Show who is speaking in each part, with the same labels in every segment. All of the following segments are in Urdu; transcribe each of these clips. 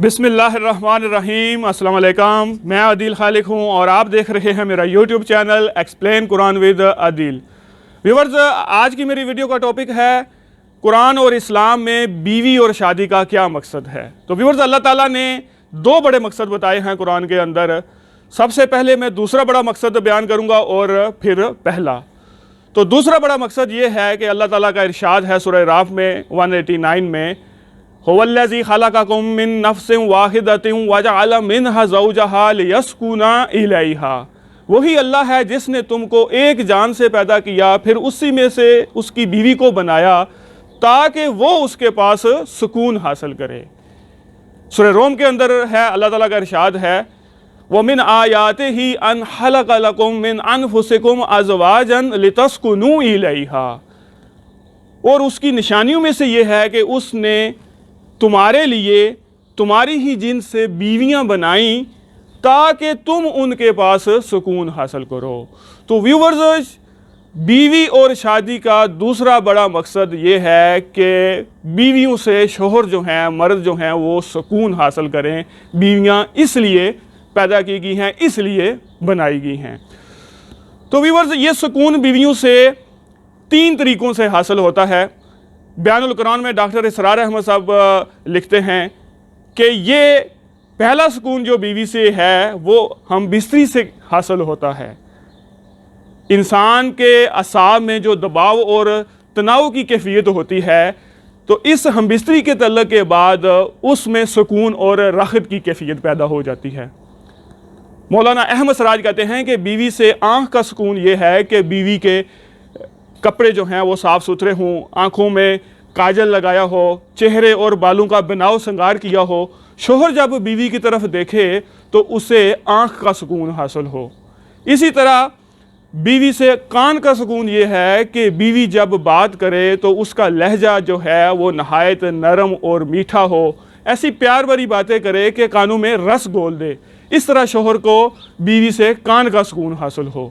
Speaker 1: بسم اللہ الرحمن الرحیم۔ السلام علیکم، میں عادل خالق ہوں اور آپ دیکھ رہے ہیں میرا YouTube channel explain Quran with Adil. Viewers, آج کی میری ویڈیو کا ٹاپک ہے قرآن اور اسلام میں بیوی اور شادی کا کیا مقصد ہے۔ تو ویورز، اللہ تعالیٰ نے دو بڑے مقصد بتائے ہیں قرآن کے اندر۔ سب سے پہلے میں دوسرا بڑا مقصد بیان کروں گا اور پھر پہلا۔ تو دوسرا بڑا مقصد یہ ہے کہ اللہ تعالیٰ کا ارشاد ہے سورہ اعراف میں 189 میں، هو الذي خلقكم من نفس واحدة وجعل منها زوجها ليسكن إليها۔ وہی اللہ ہے جس نے تم کو ایک جان سے پیدا کیا، پھر اسی میں سے اس کی بیوی کو بنایا تاکہ وہ اس کے پاس سکون حاصل کرے۔ سورہ روم کے اندر ہے، اللہ تعالیٰ کا ارشاد ہے وَمِنْ آيَاتِهِ أَنْ خَلَقَ لَكُم مِّنْ أَنفُسِكُمْ أَزْوَاجًا لِتَسْكُنُوا إِلَيْهَا۔ اور اس کی نشانیوں میں سے یہ ہے کہ اس نے تمہارے لیے تمہاری ہی جنس سے بیویاں بنائیں تاکہ تم ان کے پاس سکون حاصل کرو۔ تو ویورز، بیوی اور شادی کا دوسرا بڑا مقصد یہ ہے کہ بیویوں سے شوہر جو ہیں، مرد جو ہیں، وہ سکون حاصل کریں۔ بیویاں اس لیے پیدا کی گئی ہیں، اس لیے بنائی گئی ہیں۔ تو ویورز، یہ سکون بیویوں سے تین طریقوں سے حاصل ہوتا ہے۔ بیان القرآن میں ڈاکٹر اسرار احمد صاحب لکھتے ہیں کہ یہ پہلا سکون جو بیوی سے ہے وہ ہم بستری سے حاصل ہوتا ہے۔ انسان کے اعصاب میں جو دباؤ اور تناؤ کی کیفیت ہوتی ہے، تو اس ہم بستری کے تعلق کے بعد اس میں سکون اور راحت کی کیفیت پیدا ہو جاتی ہے۔ مولانا احمد سراج کہتے ہیں کہ بیوی سے آنکھ کا سکون یہ ہے کہ بیوی کے کپڑے جو ہیں وہ صاف ستھرے ہوں، آنکھوں میں کاجل لگایا ہو، چہرے اور بالوں کا بناؤ سنگار کیا ہو۔ شوہر جب بیوی کی طرف دیکھے تو اسے آنکھ کا سکون حاصل ہو۔ اسی طرح بیوی سے کان کا سکون یہ ہے کہ بیوی جب بات کرے تو اس کا لہجہ جو ہے وہ نہایت نرم اور میٹھا ہو، ایسی پیار بھری باتیں کرے کہ کانوں میں رس گھول دے۔ اس طرح شوہر کو بیوی سے کان کا سکون حاصل ہو۔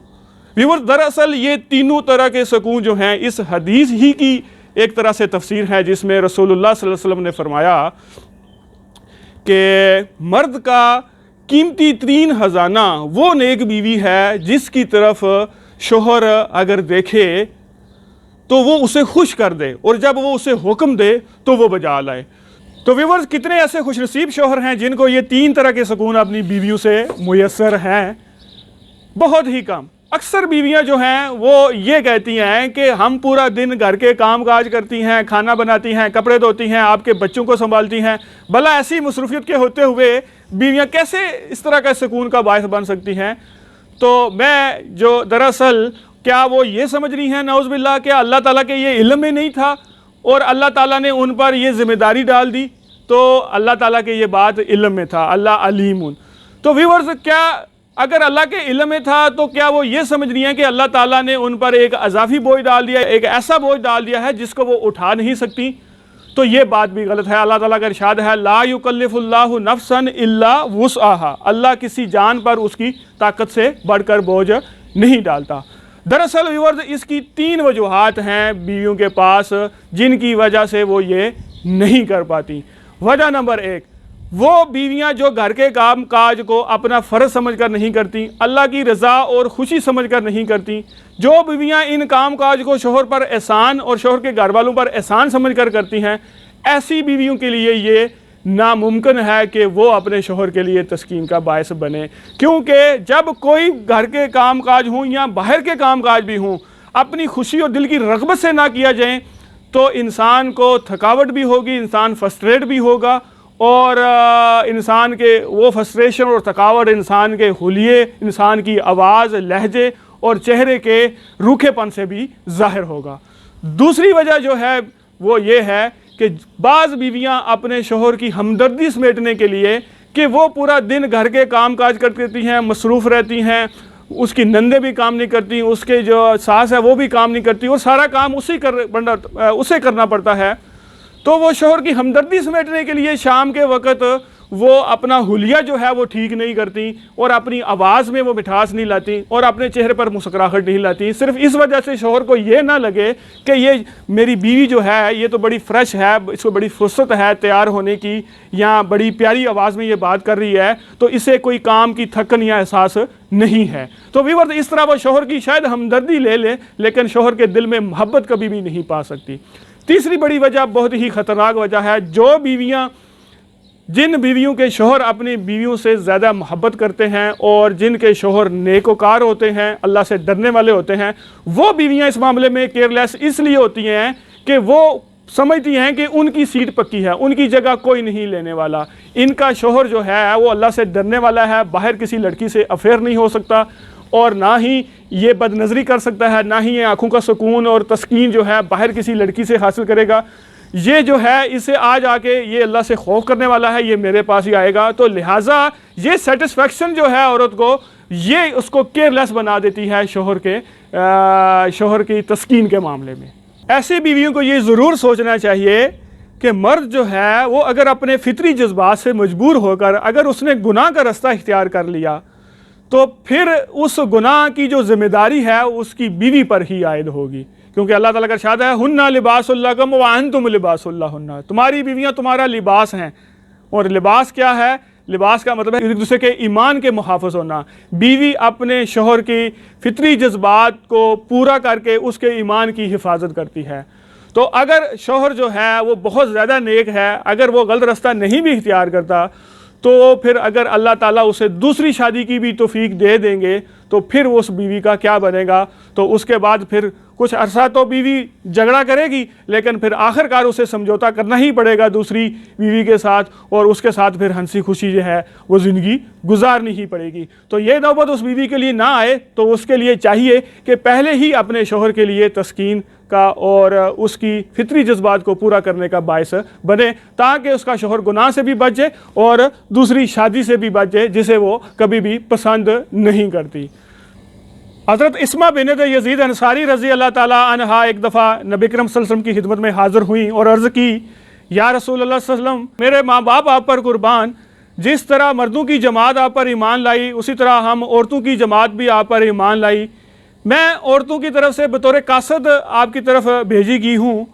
Speaker 1: ویور، دراصل یہ تینوں طرح کے سکون جو ہیں اس حدیث ہی کی ایک طرح سے تفسیر ہے، جس میں رسول اللہ صلی اللہ علیہ وسلم نے فرمایا کہ مرد کا قیمتی ترین خزانہ وہ نیک بیوی ہے جس کی طرف شوہر اگر دیکھے تو وہ اسے خوش کر دے، اور جب وہ اسے حکم دے تو وہ بجا لائے۔ تو ویورز، کتنے ایسے خوش نصیب شوہر ہیں جن کو یہ تین طرح کے سکون اپنی بیویوں سے میسر ہیں؟ بہت ہی کم۔ اکثر بیویاں جو ہیں وہ یہ کہتی ہیں کہ ہم پورا دن گھر کے کام کاج کرتی ہیں، کھانا بناتی ہیں، کپڑے دھوتی ہیں، آپ کے بچوں کو سنبھالتی ہیں، بھلا ایسی مصروفیت کے ہوتے ہوئے بیویاں کیسے اس طرح کا سکون کا باعث بن سکتی ہیں؟ تو میں جو دراصل کیا وہ یہ سمجھ رہی ہیں نعوذ باللہ کہ اللہ تعالیٰ کے یہ علم میں نہیں تھا اور اللہ تعالیٰ نے ان پر یہ ذمہ داری ڈال دی؟ تو اللہ تعالیٰ کے یہ بات علم میں تھا، اللہ علیم۔ تو ویورز، کیا اگر اللہ کے علم میں تھا تو کیا وہ یہ سمجھ رہی ہیں کہ اللہ تعالیٰ نے ان پر ایک اضافی بوجھ ڈال دیا، ایک ایسا بوجھ ڈال دیا ہے جس کو وہ اٹھا نہیں سکتی؟ تو یہ بات بھی غلط ہے۔ اللہ تعالیٰ کا ارشاد ہے لا یکلف اللہ نفسا الا وسعها۔ اللہ کسی جان پر اس کی طاقت سے بڑھ کر بوجھ نہیں ڈالتا۔ دراصل ویورز، اس کی تین وجوہات ہیں بیویوں کے پاس جن کی وجہ سے وہ یہ نہیں کر پاتی۔ وجہ نمبر ایک، وہ بیویاں جو گھر کے کام کاج کو اپنا فرض سمجھ کر نہیں کرتی، اللہ کی رضا اور خوشی سمجھ کر نہیں کرتی۔ جو بیویاں ان کام کاج کو شوہر پر احسان اور شوہر کے گھر والوں پر احسان سمجھ کر کرتی ہیں، ایسی بیویوں کے لیے یہ ناممکن ہے کہ وہ اپنے شوہر کے لیے تسکین کا باعث بنے، کیونکہ جب کوئی گھر کے کام کاج ہوں یا باہر کے کام کاج بھی ہوں اپنی خوشی اور دل کی رغبت سے نہ کیا جائیں تو انسان کو تھکاوٹ بھی ہوگی، انسان فرسٹریٹ بھی ہوگا، اور انسان کے وہ فرسٹریشن اور تھکاوٹ انسان کے حلیے، انسان کی آواز، لہجے اور چہرے کے روکھے پن سے بھی ظاہر ہوگا۔ دوسری وجہ جو ہے وہ یہ ہے کہ بعض بیویاں اپنے شوہر کی ہمدردی سمیٹنے کے لیے کہ وہ پورا دن گھر کے کام کاج کرتی ہیں، مصروف رہتی ہیں، اس کی نندیں بھی کام نہیں کرتی، اس کے جو ساس ہے وہ بھی کام نہیں کرتی، اور سارا کام اسے کرنا پڑتا ہے، تو وہ شوہر کی ہمدردی سمیٹنے کے لیے شام کے وقت وہ اپنا حلیہ جو ہے وہ ٹھیک نہیں کرتی اور اپنی آواز میں وہ مٹھاس نہیں لاتی اور اپنے چہرے پر مسکراہٹ نہیں لاتی، صرف اس وجہ سے شوہر کو یہ نہ لگے کہ یہ میری بیوی جو ہے یہ تو بڑی فریش ہے، اس کو بڑی فرصت ہے تیار ہونے کی، یا بڑی پیاری آواز میں یہ بات کر رہی ہے تو اسے کوئی کام کی تھکن یا احساس نہیں ہے۔ تو ویورز اس طرح وہ شوہر کی شاید ہمدردی لے لے لیکن شوہر کے دل میں محبت کبھی بھی نہیں پا سکتی۔ تیسری بڑی وجہ بہت ہی خطرناک وجہ ہے، جن بیویوں کے شوہر اپنی بیویوں سے زیادہ محبت کرتے ہیں اور جن کے شوہر نیکوکار ہوتے ہیں، اللہ سے ڈرنے والے ہوتے ہیں، وہ بیویاں اس معاملے میں کیئرلیس اس لیے ہوتی ہیں کہ وہ سمجھتی ہیں کہ ان کی سیٹ پکی ہے، ان کی جگہ کوئی نہیں لینے والا، ان کا شوہر جو ہے وہ اللہ سے ڈرنے والا ہے، باہر کسی لڑکی سے افیئر نہیں ہو سکتا اور نہ ہی یہ بد نظری کر سکتا ہے، نہ ہی یہ آنکھوں کا سکون اور تسکین جو ہے باہر کسی لڑکی سے حاصل کرے گا، یہ جو ہے اسے آج آ کے یہ اللہ سے خوف کرنے والا ہے، یہ میرے پاس ہی آئے گا۔ تو لہٰذا یہ سیٹسفیکشن جو ہے عورت کو، یہ اس کو کیئرلیس بنا دیتی ہے شوہر کی تسکین کے معاملے میں۔ ایسی بیویوں کو یہ ضرور سوچنا چاہیے کہ مرد جو ہے وہ اگر اپنے فطری جذبات سے مجبور ہو کر اگر اس نے گناہ کا رستہ اختیار کر لیا تو پھر اس گناہ کی جو ذمہ داری ہے اس کی بیوی پر ہی عائد ہوگی، کیونکہ اللہ تعالیٰ کا ارشاد ہے ہن لباس لکم وانتم لباس لہن، تمہاری بیویاں تمہارا لباس ہیں۔ اور لباس کیا ہے؟ لباس کا مطلب ہے ایک دوسرے کے ایمان کے محافظ ہونا۔ بیوی اپنے شوہر کی فطری جذبات کو پورا کر کے اس کے ایمان کی حفاظت کرتی ہے۔ تو اگر شوہر جو ہے وہ بہت زیادہ نیک ہے، اگر وہ غلط راستہ نہیں بھی اختیار کرتا تو پھر اگر اللہ تعالیٰ اسے دوسری شادی کی بھی توفیق دے دیں گے تو پھر اس بیوی کا کیا بنے گا؟ تو اس کے بعد پھر کچھ عرصہ تو بیوی جھگڑا کرے گی لیکن پھر آخر کار اسے سمجھوتا کرنا ہی پڑے گا دوسری بیوی کے ساتھ، اور اس کے ساتھ پھر ہنسی خوشی جو ہے وہ زندگی گزارنی ہی پڑے گی۔ تو یہ نوبت اس بیوی کے لیے نہ آئے تو اس کے لیے چاہیے کہ پہلے ہی اپنے شوہر کے لیے تسکین کا اور اس کی فطری جذبات کو پورا کرنے کا باعث بنے، تاکہ اس کا شوہر گناہ سے بھی بچ جائے اور دوسری شادی سے بھی بچ جائے جسے وہ کبھی بھی پسند نہیں کرتی۔ حضرت اسما بنت یزید انصاری رضی اللہ تعالیٰ عنہا ایک دفعہ نبی کرم صلی اللہ علیہ وسلم کی خدمت میں حاضر ہوئیں اور عرض کی، یا رسول اللہ صلی اللہ علیہ وسلم، میرے ماں باپ آپ پر قربان، جس طرح مردوں کی جماعت آپ پر ایمان لائی اسی طرح ہم عورتوں کی جماعت بھی آپ پر ایمان لائی، میں عورتوں کی طرف سے بطور قاصد آپ کی طرف بھیجی گئی ہوں،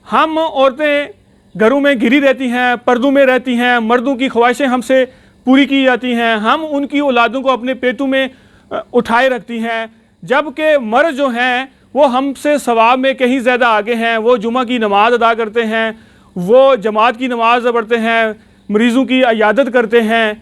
Speaker 1: ہم عورتیں گھروں میں گھری رہتی ہیں، پردوں میں رہتی ہیں، مردوں کی خواہشیں ہم سے پوری کی جاتی ہیں، ہم ان کی اولادوں کو اپنے پیٹوں میں اٹھائے رکھتی ہیں، جبکہ مرد جو ہیں وہ ہم سے ثواب میں کہیں زیادہ آگے ہیں، وہ جمعہ کی نماز ادا کرتے ہیں، وہ جماعت کی نماز پڑھتے ہیں، مریضوں کی عیادت کرتے ہیں۔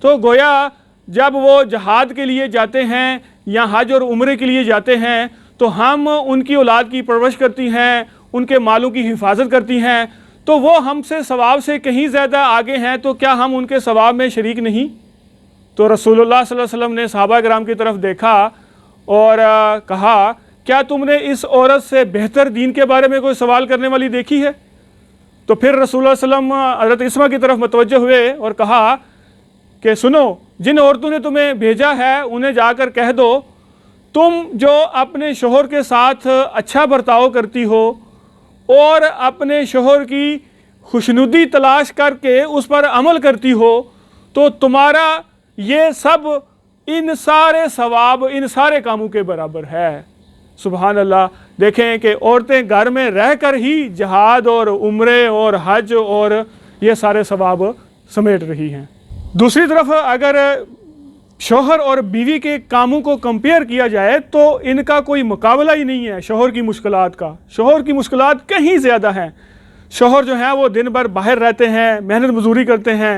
Speaker 1: تو گویا جب وہ جہاد کے لیے جاتے ہیں یا حج اور عمرے کے لیے جاتے ہیں تو ہم ان کی اولاد کی پرورش کرتی ہیں، ان کے مالوں کی حفاظت کرتی ہیں، تو وہ ہم سے ثواب سے کہیں زیادہ آگے ہیں، تو کیا ہم ان کے ثواب میں شریک نہیں؟ تو رسول اللہ صلی اللہ علیہ وسلم نے صحابہ کرام کی طرف دیکھا اور کہا، کیا تم نے اس عورت سے بہتر دین کے بارے میں کوئی سوال کرنے والی دیکھی ہے؟ تو پھر رسول اللہ صلی اللہ علیہ وسلم حضرت اسما کی طرف متوجہ ہوئے اور کہا کہ سنو، جن عورتوں نے تمہیں بھیجا ہے انہیں جا کر کہہ دو، تم جو اپنے شوہر کے ساتھ اچھا برتاؤ کرتی ہو اور اپنے شوہر کی خوشنودی تلاش کر کے اس پر عمل کرتی ہو تو تمہارا یہ سب ان سارے ثواب ان سارے کاموں کے برابر ہے۔ سبحان اللہ! دیکھیں کہ عورتیں گھر میں رہ کر ہی جہاد اور عمرے اور حج اور یہ سارے ثواب سمیٹ رہی ہیں۔ دوسری طرف اگر شوہر اور بیوی کے کاموں کو کمپیئر کیا جائے تو ان کا کوئی مقابلہ ہی نہیں ہے شوہر کی مشکلات کا۔ شوہر کی مشکلات کہیں زیادہ ہیں۔ شوہر جو ہیں وہ دن بھر باہر رہتے ہیں، محنت مزدوری کرتے ہیں،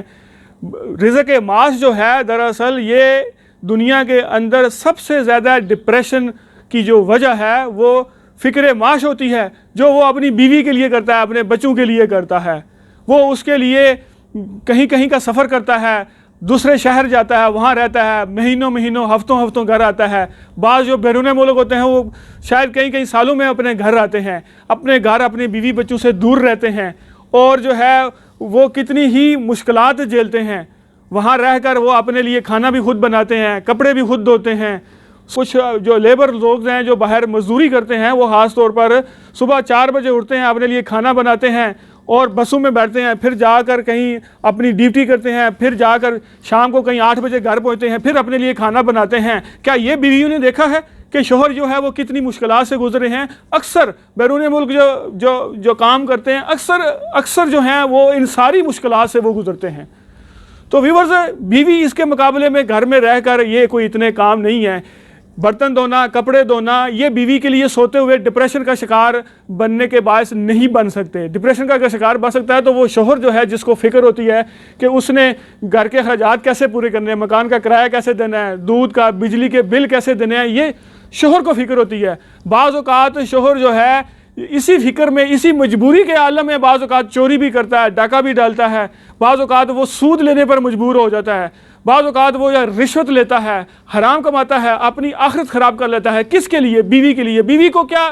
Speaker 1: رزق معاش جو ہے دراصل یہ دنیا کے اندر سب سے زیادہ ڈپریشن کی جو وجہ ہے وہ فکر معاش ہوتی ہے، جو وہ اپنی بیوی کے لیے کرتا ہے، اپنے بچوں کے لیے کرتا ہے۔ وہ اس کے لیے کہیں کہیں کا سفر کرتا ہے، دوسرے شہر جاتا ہے، وہاں رہتا ہے، مہینوں ہفتوں گھر آتا ہے۔ بعض جو بیرون ملک ہوتے ہیں وہ شاید کئی سالوں میں اپنے گھر آتے ہیں، اپنے گھر اپنے بیوی بچوں سے دور رہتے ہیں، اور جو ہے وہ کتنی ہی مشکلات جھیلتے ہیں۔ وہاں رہ کر وہ اپنے لیے کھانا بھی خود بناتے ہیں، کپڑے بھی خود دھوتے ہیں۔ کچھ جو لیبر لوگ ہیں جو باہر مزدوری کرتے ہیں وہ خاص طور پر صبح 4 بجے اٹھتے ہیں، اپنے لیے کھانا بناتے ہیں اور بسوں میں بیٹھتے ہیں، پھر جا کر کہیں اپنی ڈیوٹی کرتے ہیں، پھر جا کر شام کو کہیں 8 بجے گھر پہنچتے ہیں، پھر اپنے لیے کھانا بناتے ہیں، کیا یہ بیویوں نے دیکھا ہے کہ شوہر جو ہے وہ کتنی مشکلات سے گزرے ہیں؟ اکثر بیرون ملک جو کام کرتے ہیں اکثر جو ہیں وہ ان ساری مشکلات سے وہ گزرتے ہیں۔ تو ویورز، بیوی اس کے مقابلے میں گھر میں رہ کر یہ کوئی اتنے کام نہیں ہے۔ برتن دھونا، کپڑے دھونا، یہ بیوی کے لیے سوتے ہوئے ڈپریشن کا شکار بننے کے باعث نہیں بن سکتے۔ ڈپریشن کا شکار بن سکتا ہے تو وہ شوہر جو ہے جس کو فکر ہوتی ہے کہ اس نے گھر کے اخراجات کیسے پورے کرنے ہیں، مکان کا کرایہ کیسے دینا ہے، دودھ کا، بجلی کے بل کیسے دینے ہیں، یہ شوہر کو فکر ہوتی ہے۔ بعض اوقات شوہر جو ہے اسی فکر میں، اسی مجبوری کے عالم میں بعض اوقات چوری بھی کرتا ہے، ڈاکہ بھی ڈالتا ہے، بعض اوقات وہ سود لینے پر مجبور ہو جاتا ہے، بعض اوقات وہ رشوت لیتا ہے، حرام کماتا ہے، اپنی آخرت خراب کر لیتا ہے۔ کس کے لیے؟ بیوی کے لیے۔ بیوی کو کیا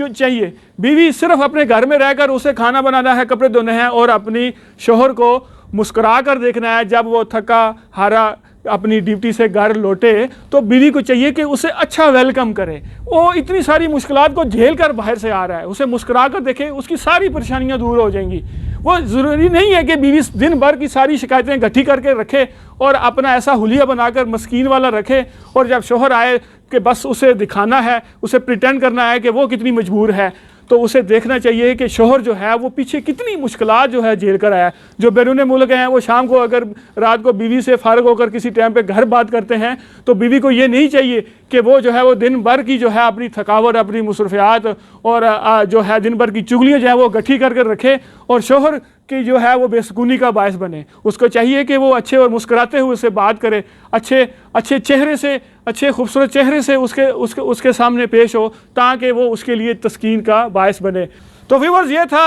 Speaker 1: چاہیے؟ بیوی صرف اپنے گھر میں رہ کر اسے کھانا بنانا ہے، کپڑے دھونے ہیں اور اپنی شوہر کو مسکرا کر دیکھنا ہے۔ جب وہ تھکا ہارا اپنی ڈیوٹی سے گھر لوٹے تو بیوی کو چاہیے کہ اسے اچھا ویلکم کرے۔ وہ اتنی ساری مشکلات کو جھیل کر باہر سے آ رہا ہے، اسے مسکرا کر دیکھے، اس کی ساری پریشانیاں دور ہو جائیں گی۔ وہ ضروری نہیں ہے کہ بیوی دن بھر کی ساری شکایتیں گٹھی کر کے رکھے اور اپنا ایسا حلیہ بنا کر مسکین والا رکھے، اور جب شوہر آئے کہ بس اسے دکھانا ہے، اسے پریٹینڈ کرنا ہے کہ وہ کتنی مجبور ہے۔ تو اسے دیکھنا چاہیے کہ شوہر جو ہے وہ پیچھے کتنی مشکلات جو ہے جھیل کر آیا ہے۔ جو بیرون ملک ہیں وہ شام کو اگر رات کو بیوی سے فارغ ہو کر کسی ٹائم پہ گھر بات کرتے ہیں تو بیوی کو یہ نہیں چاہیے کہ وہ جو ہے وہ دن بھر کی جو ہے اپنی تھکاوٹ، اپنی مصروفیات اور جو ہے دن بھر کی چگلیاں جو ہے وہ گٹھی کر کے رکھے اور شوہر کی جو ہے وہ بے سکونی کا باعث بنے۔ اس کو چاہیے کہ وہ اچھے اور مسکراتے ہوئے سے بات کرے، اچھے چہرے سے، اچھے خوبصورت چہرے سے اس کے سامنے پیش ہو تاکہ وہ اس کے لیے تسکین کا باعث بنے۔ تو ویورز، یہ تھا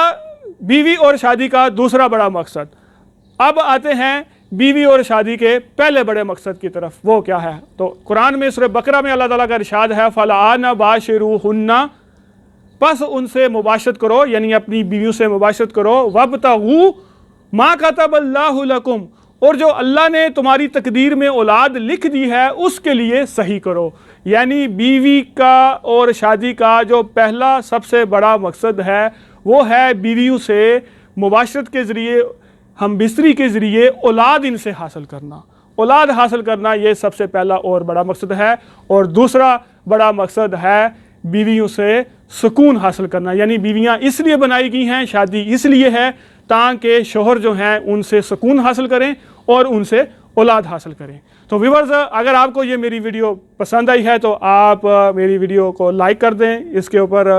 Speaker 1: بیوی اور شادی کا دوسرا بڑا مقصد۔ اب آتے ہیں بیوی اور شادی کے پہلے بڑے مقصد کی طرف۔ وہ کیا ہے؟ تو قرآن میں سورہ بقرہ میں اللہ تعالیٰ کا ارشاد ہے فَالْآنَ بَاشِرُوهُنَّ، پس ان سے مباشرت کرو، یعنی اپنی بیویوں سے مباشرت کرو، وَابْتَغُوا مَا كَتَبَ اللَّهُ لَكُمْ، اور جو اللہ نے تمہاری تقدیر میں اولاد لکھ دی ہے اس کے لیے صحیح کرو۔ یعنی بیوی کا اور شادی کا جو پہلا سب سے بڑا مقصد ہے وہ ہے بیویوں سے مباشرت کے ذریعے، ہم بستری کے ذریعے اولاد ان سے حاصل کرنا۔ اولاد حاصل کرنا یہ سب سے پہلا اور بڑا مقصد ہے۔ اور دوسرا بڑا مقصد ہے بیویوں سے سکون حاصل کرنا، یعنی بیویاں اس لیے بنائی گئی ہیں، شادی اس لیے ہے تاکہ شوہر جو ہیں ان سے سکون حاصل کریں اور ان سے اولاد حاصل کریں۔ تو ویورز، اگر آپ کو یہ میری ویڈیو پسند آئی ہے تو آپ میری ویڈیو کو لائک کر دیں، اس کے اوپر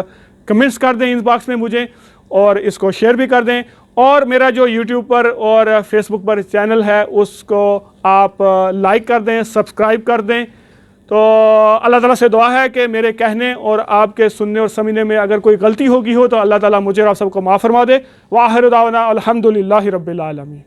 Speaker 1: کمنٹس کر دیں ان باکس میں مجھے، اور اس کو شیئر بھی کر دیں، اور میرا جو یوٹیوب پر اور فیس بک پر چینل ہے اس کو آپ لائک کر دیں، سبسکرائب کر دیں۔ تو اللہ تعالیٰ سے دعا ہے کہ میرے کہنے اور آپ کے سننے اور سمجھنے میں اگر کوئی غلطی ہوگی ہو تو اللہ تعالیٰ مجھے اور آپ سب کو معاف فرما دے۔ وآخر دعوانا الحمدللہ رب العالمین۔